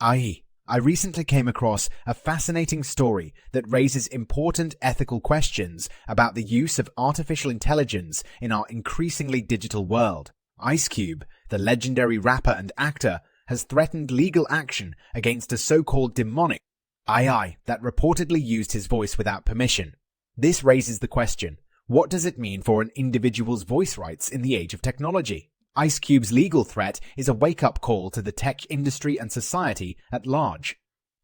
I recently came across a fascinating story that raises important ethical questions about the use of artificial intelligence in our increasingly digital world. Ice Cube, the legendary rapper and actor, has threatened legal action against a so-called demonic AI that reportedly used his voice without permission. This raises the question, what does it mean for an individual's voice rights in the age of technology? Ice Cube's legal threat is a wake-up call to the tech industry and society at large.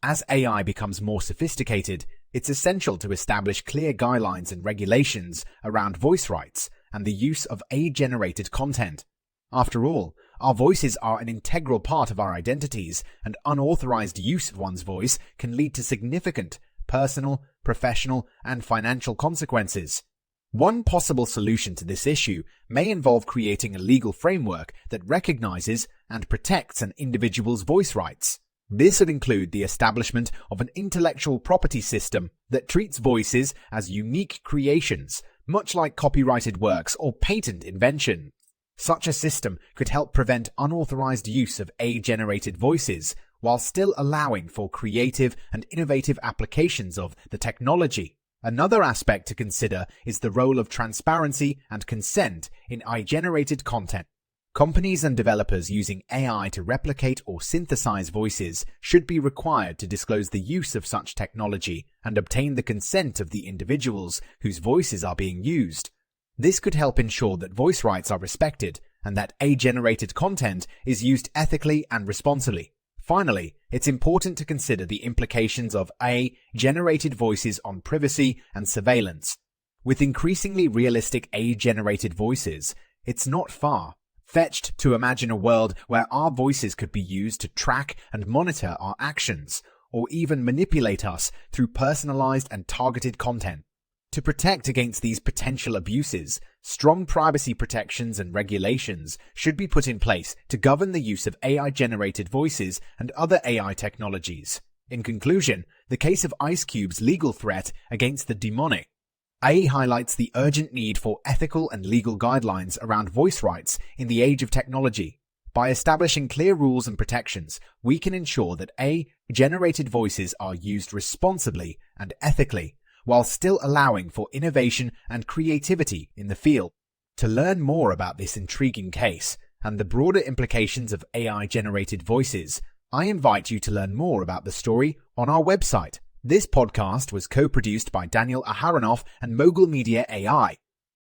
As AI becomes more sophisticated, it's essential to establish clear guidelines and regulations around voice rights and the use of AI-generated content. After all, our voices are an integral part of our identities, and unauthorized use of one's voice can lead to significant personal, professional, and financial consequences. One possible solution to this issue may involve creating a legal framework that recognizes and protects an individual's voice rights. This would include the establishment of an intellectual property system that treats voices as unique creations, much like copyrighted works or patent invention. Such a system could help prevent unauthorized use of AI-generated voices while still allowing for creative and innovative applications of the technology. Another aspect to consider is the role of transparency and consent in AI-generated content. Companies and developers using AI to replicate or synthesize voices should be required to disclose the use of such technology and obtain the consent of the individuals whose voices are being used. This could help ensure that voice rights are respected and that AI-generated content is used ethically and responsibly. Finally, it's important to consider the implications of AI-generated voices on privacy and surveillance. With increasingly realistic AI-generated voices, it's not far-fetched to imagine a world where our voices could be used to track and monitor our actions, or even manipulate us through personalized and targeted content. To protect against these potential abuses, strong privacy protections and regulations should be put in place to govern the use of AI-generated voices and other AI technologies. In conclusion, the case of Ice Cube's legal threat against the demonic AI highlights the urgent need for ethical and legal guidelines around voice rights in the age of technology. By establishing clear rules and protections, we can ensure that AI-generated voices are used responsibly and ethically, while still allowing for innovation and creativity in the field. To learn more about this intriguing case and the broader implications of AI-generated voices, I invite you to learn more about the story on our website. This podcast was co-produced by Daniel Aharonoff and Mogul Media AI.